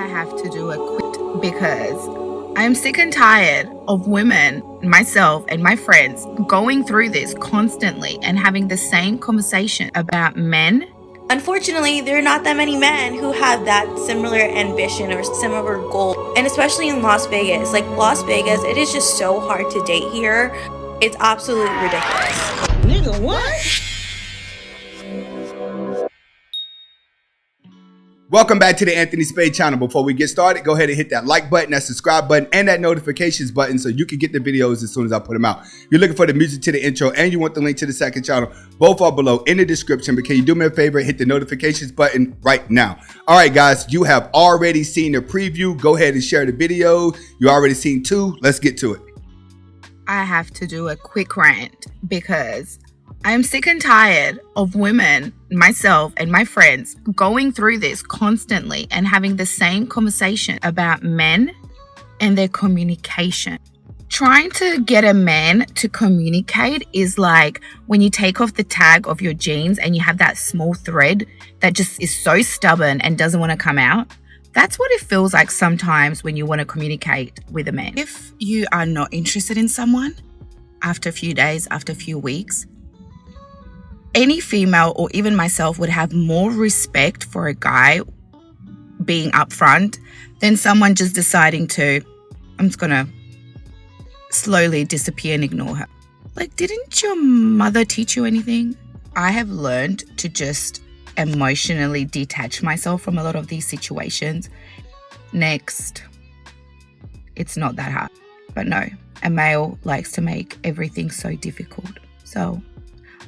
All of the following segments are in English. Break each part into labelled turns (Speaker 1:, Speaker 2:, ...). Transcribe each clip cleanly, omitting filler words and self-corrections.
Speaker 1: I have to do a quit because I'm sick and tired of women, myself and my friends, going through this constantly and having the same conversation about men.
Speaker 2: Unfortunately, there are not that many men who have that similar ambition or similar goal. And especially in Las Vegas. Like Las Vegas, it is just so hard to date here. It's absolutely ridiculous.
Speaker 3: Nigga, what?
Speaker 4: Welcome back to the Anthony Spade channel. Before we get started, go ahead and hit that like button, that subscribe button, and that notifications button so you can get the videos as soon as I put them out. If you're looking for the music to the intro and you want the link to the second channel, both are below in the description. But can you do me a favor, hit the notifications button right now. All right, guys, you have already seen the preview. Go ahead and share the video. You already seen 2. Let's get to it.
Speaker 1: I have to do a quick rant because I'm sick and tired of women, myself and my friends, going through this constantly and having the same conversation about men and their communication. Trying to get a man to communicate is like when you take off the tag of your jeans and you have that small thread that just is so stubborn and doesn't want to come out. That's what it feels like sometimes when you want to communicate with a man. If you are not interested in someone, after a few days, after a few weeks, any female or even myself would have more respect for a guy being upfront than someone just deciding to, I'm just gonna slowly disappear and ignore her. Like, didn't your mother teach you anything? I have learned to just emotionally detach myself from a lot of these situations. Next, it's not that hard. But no, a male likes to make everything so difficult. So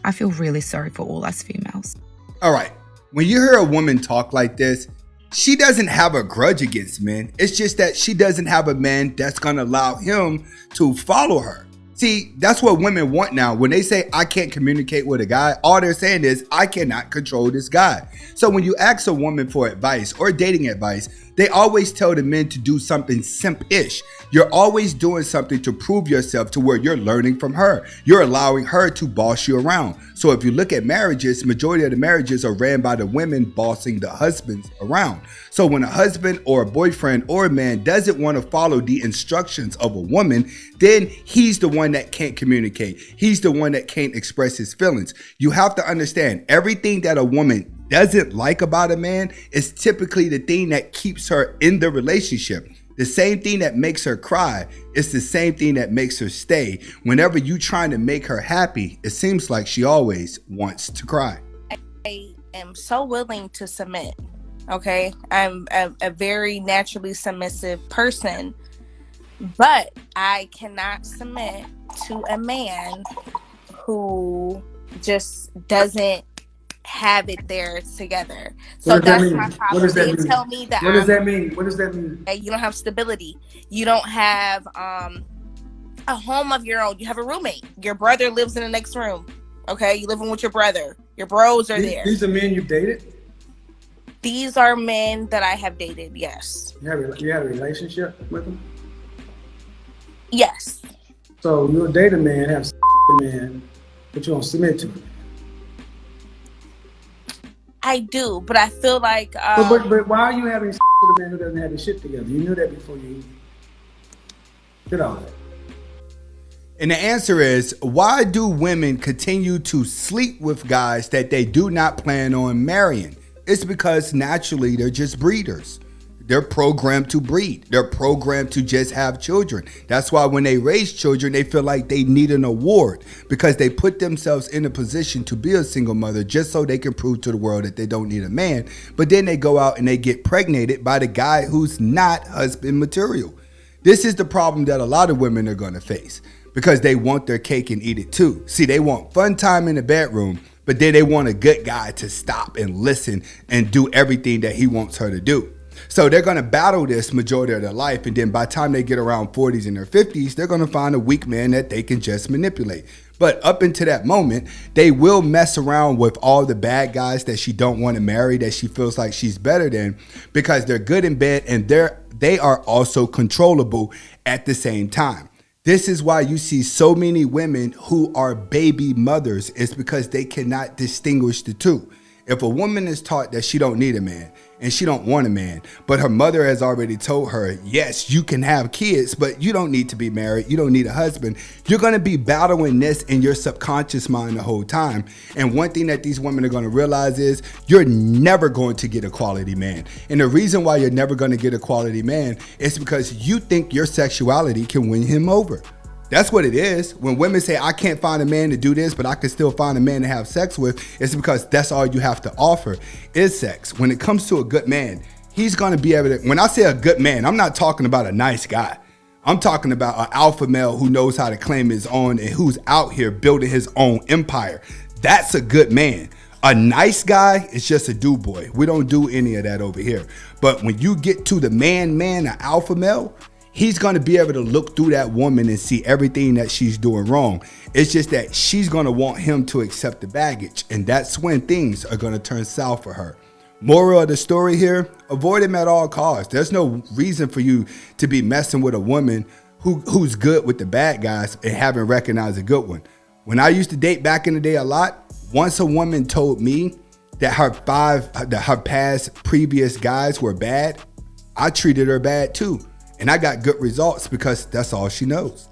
Speaker 1: I feel really sorry for all us females.
Speaker 4: All right. When you hear a woman talk like this, she doesn't have a grudge against men. It's just that she doesn't have a man that's going to allow him to follow her. See, that's what women want now. When they say, I can't communicate with a guy, all they're saying is, I cannot control this guy. So when you ask a woman for advice or dating advice, they always tell the men to do something simp-ish. You're always doing something to prove yourself to where you're learning from her. You're allowing her to boss you around. So if you look at marriages, majority of the marriages are ran by the women bossing the husbands around. So when a husband or a boyfriend or a man doesn't want to follow the instructions of a woman, then he's the one that can't communicate. He's the one that can't express his feelings. You have to understand, everything that a woman doesn't like about a man is typically the thing that keeps her in the relationship. The same thing that makes her cry, it's the same thing that makes her stay. Whenever you trying to make her happy, it seems like she always wants to cry.
Speaker 5: I am so willing to submit. Okay, I'm a very naturally submissive person, but I cannot submit to a man who just doesn't have it there together. So that's my problem.
Speaker 3: What does that
Speaker 5: They
Speaker 3: mean?
Speaker 5: tell me that
Speaker 3: What does that mean? What does that mean?
Speaker 5: you don't have stability. You don't have a home of your own. You have a roommate. Your brother lives in the next room. Okay, you living with your brother. Your bros are there.
Speaker 3: These are men you've dated?
Speaker 5: These are men that I have dated. Yes.
Speaker 3: You had a relationship with them?
Speaker 5: Yes.
Speaker 3: So you'll date a man, have a man, but you don't submit to him.
Speaker 5: I do, but I feel like
Speaker 3: But why are you having with a man who doesn't have his shit together? You knew that before you did all that.
Speaker 4: And the answer is, why do women continue to sleep with guys that they do not plan on marrying? It's because naturally they're just breeders. They're programmed to breed. They're programmed to just have children. That's why when they raise children, they feel like they need an award because they put themselves in a position to be a single mother just so they can prove to the world that they don't need a man. But then they go out and they get pregnated by the guy who's not husband material. This is the problem that a lot of women are going to face because they want their cake and eat it too. See, they want fun time in the bedroom, but then they want a good guy to stop and listen and do everything that he wants her to do. So they're going to battle this majority of their life. And then by the time they get around 40s and their 50s, they're going to find a weak man that they can just manipulate. But up until that moment, they will mess around with all the bad guys that she don't want to marry, that she feels like she's better than, because they're good in bed and they are also controllable at the same time. This is why you see so many women who are baby mothers. It's because they cannot distinguish the two. If a woman is taught that she don't need a man and she don't want a man, but her mother has already told her, yes, you can have kids, but you don't need to be married. You don't need a husband. You're going to be battling this in your subconscious mind the whole time. And one thing that these women are going to realize is you're never going to get a quality man. And the reason why you're never going to get a quality man is because you think your sexuality can win him over. That's what it is. When women say, I can't find a man to do this, but I can still find a man to have sex with, it's because that's all you have to offer is sex. When it comes to a good man, he's going to be able to, when I say a good man, I'm not talking about a nice guy. I'm talking about an alpha male who knows how to claim his own and who's out here building his own empire. That's a good man. A nice guy is just a do boy. We don't do any of that over here. But when you get to the man, an alpha male, he's going to be able to look through that woman and see everything that she's doing wrong. It's just that she's going to want him to accept the baggage. And that's when things are going to turn south for her. Moral of the story here, avoid him at all costs. There's no reason for you to be messing with a woman who's good with the bad guys and haven't recognized a good one. When I used to date back in the day a lot, once a woman told me that her past previous guys were bad, I treated her bad too. And I got good results because that's all she knows.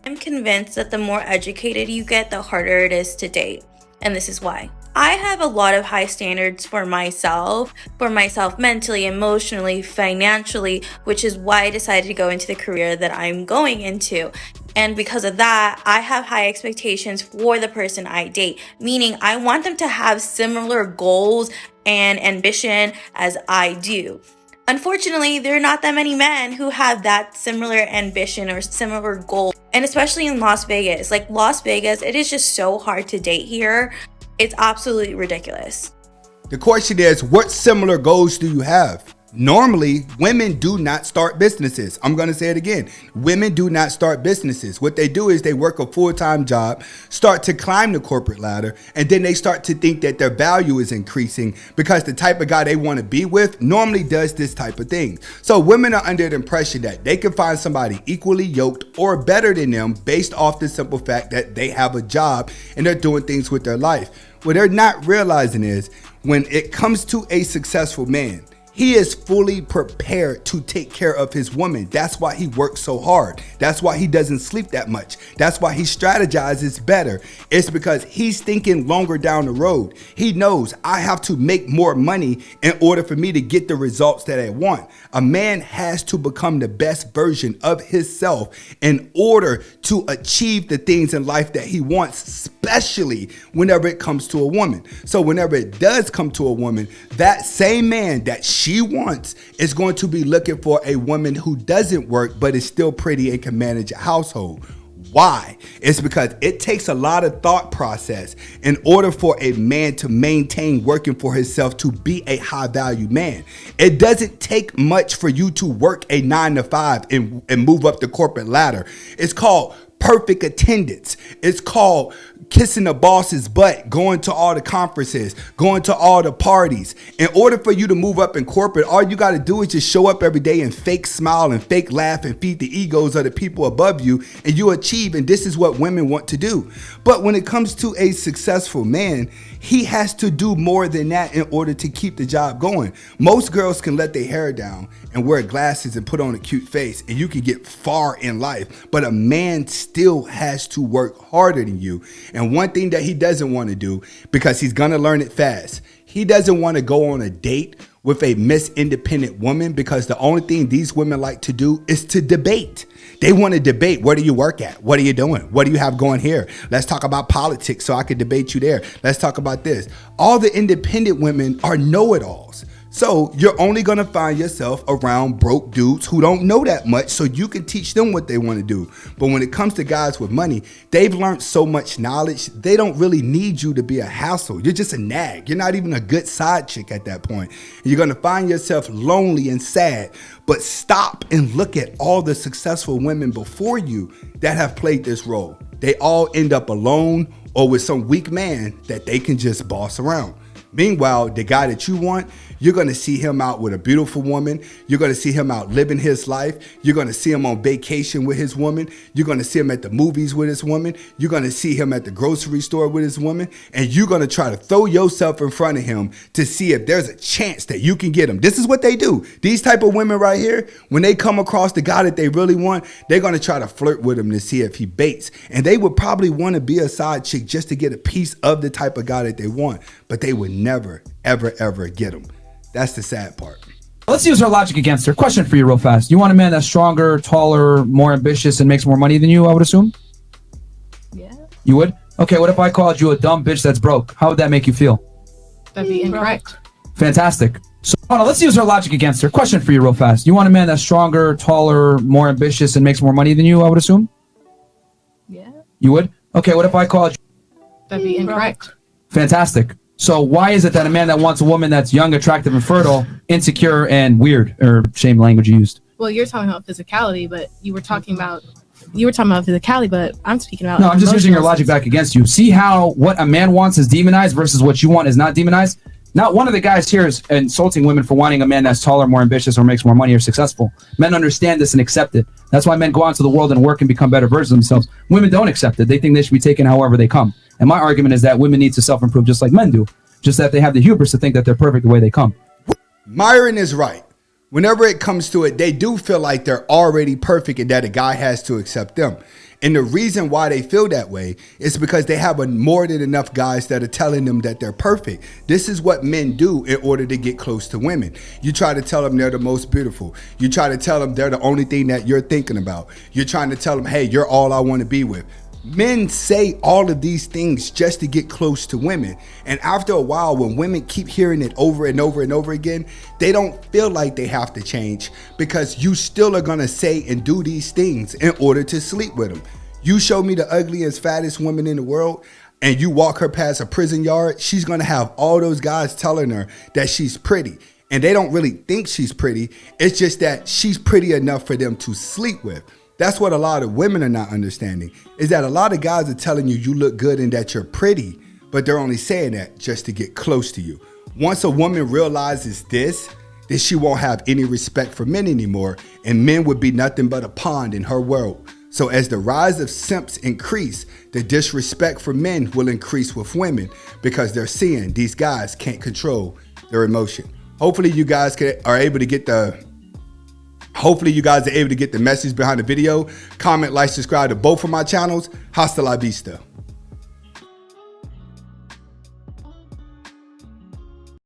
Speaker 2: I'm convinced that the more educated you get, the harder it is to date. And this is why. I have a lot of high standards for myself mentally, emotionally, financially, which is why I decided to go into the career that I'm going into. And because of that, I have high expectations for the person I date, meaning I want them to have similar goals and ambition as I do. Unfortunately, there are not that many men who have that similar ambition or similar goal. And especially in Las Vegas, it is just so hard to date here. It's absolutely ridiculous.
Speaker 4: The question is, what similar goals do you have? Normally, women do not start businesses. I'm going to say it again. Women do not start businesses. What they do is they work a full-time job, start to climb the corporate ladder, and then they start to think that their value is increasing because the type of guy they want to be with normally does this type of thing. So women are under the impression that they can find somebody equally yoked or better than them based off the simple fact that they have a job and they're doing things with their life. What they're not realizing is when it comes to a successful man, he is fully prepared to take care of his woman. That's why he works so hard. That's why he doesn't sleep that much. That's why he strategizes better. It's because he's thinking longer down the road. He knows I have to make more money in order for me to get the results that I want. A man has to become the best version of himself in order to achieve the things in life that he wants, especially whenever it comes to a woman. So whenever it does come to a woman, that same man that she wants is going to be looking for a woman who doesn't work but is still pretty and can manage a household. Why? It's because it takes a lot of thought process in order for a man to maintain working for himself to be a high value man. It doesn't take much for you to work a 9 to 5 and move up the corporate ladder. It's called perfect attendance. It's called kissing the boss's butt, going to all the conferences, going to all the parties. In order for you to move up in corporate, all you got to do is just show up every day and fake smile and fake laugh and feed the egos of the people above you, and you achieve. And this is what women want to do. But when it comes to a successful man, he has to do more than that in order to keep the job going. Most girls can let their hair down and wear glasses and put on a cute face, and you can get far in life. But a man still has to work harder than you. And one thing that he doesn't want to do, because he's going to learn it fast, he doesn't want to go on a date with a Miss Independent woman, because the only thing these women like to do is to debate. They want to debate. Where do you work at? What are you doing? What do you have going here? Let's talk about politics so I can debate you there. Let's talk about this. All the independent women are know-it-alls. So you're only going to find yourself around broke dudes who don't know that much, so you can teach them what they want to do. But when it comes to guys with money, they've learned so much knowledge, they don't really need you to be a hassle. You're just a nag. You're not even a good side chick at that point. And you're going to find yourself lonely and sad. But stop and look at all the successful women before you that have played this role. They all end up alone or with some weak man that they can just boss around. Meanwhile, the guy that you want, you're going to see him out with a beautiful woman. You're going to see him out living his life. You're going to see him on vacation with his woman. You're going to see him at the movies with his woman. You're going to see him at the grocery store with his woman. And you're going to try to throw yourself in front of him to see if there's a chance that you can get him. This is what they do. These type of women right here, when they come across the guy that they really want, they're going to try to flirt with him to see if he baits. And they would probably want to be a side chick just to get a piece of the type of guy that they want, but they would never, ever, ever get him. That's the sad part.
Speaker 6: Let's use our logic against her. Question for you real fast. You want a man that's stronger, taller, more ambitious, and makes more money than you, I would assume?
Speaker 7: Yeah.
Speaker 6: You would? Okay, what if I called you a dumb bitch that's broke? How would that make you feel?
Speaker 7: That'd be incorrect.
Speaker 6: Fantastic. So hold on, let's use our logic against her. Question for you real fast. You want a man that's stronger, taller, more ambitious, and makes more money than you, I would assume?
Speaker 7: Yeah.
Speaker 6: You would? Okay, what if I called you?
Speaker 7: That'd be incorrect.
Speaker 6: Fantastic. So why is it that a man that wants a woman that's young, attractive, and fertile, insecure, and weird, or shame language used?
Speaker 7: Well, you're talking about physicality, but you were talking about physicality, but I'm speaking about.
Speaker 6: No, I'm just using your logic back against you. See how what a man wants is demonized versus what you want is not demonized? Not one of the guys here is insulting women for wanting a man that's taller, more ambitious, or makes more money or successful. Men understand this and accept it. That's why men go out into the world and work and become better versions of themselves. Women don't accept it. They think they should be taken however they come. And my argument is that women need to self-improve just like men do. Just that they have the hubris to think that they're perfect the way they come.
Speaker 4: Myron is right. Whenever it comes to it, they do feel like they're already perfect and that a guy has to accept them. And the reason why they feel that way is because they have more than enough guys that are telling them that they're perfect. This is what men do in order to get close to women. You try to tell them they're the most beautiful. You try to tell them they're the only thing that you're thinking about. You're trying to tell them, hey, you're all I want to be with. Men say all of these things just to get close to women. And after a while, when women keep hearing it over and over and over again, they don't feel like they have to change because you still are going to say and do these things in order to sleep with them. You show me the ugliest, fattest woman in the world and you walk her past a prison yard, she's going to have all those guys telling her that she's pretty. And they don't really think she's pretty. It's just that she's pretty enough for them to sleep with. That's what a lot of women are not understanding, is that a lot of guys are telling you you look good and that you're pretty, but they're only saying that just to get close to you. Once a woman realizes this, then she won't have any respect for men anymore, and men would be nothing but a pawn in her world. So as the rise of simps increase, the disrespect for men will increase with women because they're seeing these guys can't control their emotion. Hopefully you guys are able to get the message behind the video. Comment, like, subscribe to both of my channels. Hasta la vista.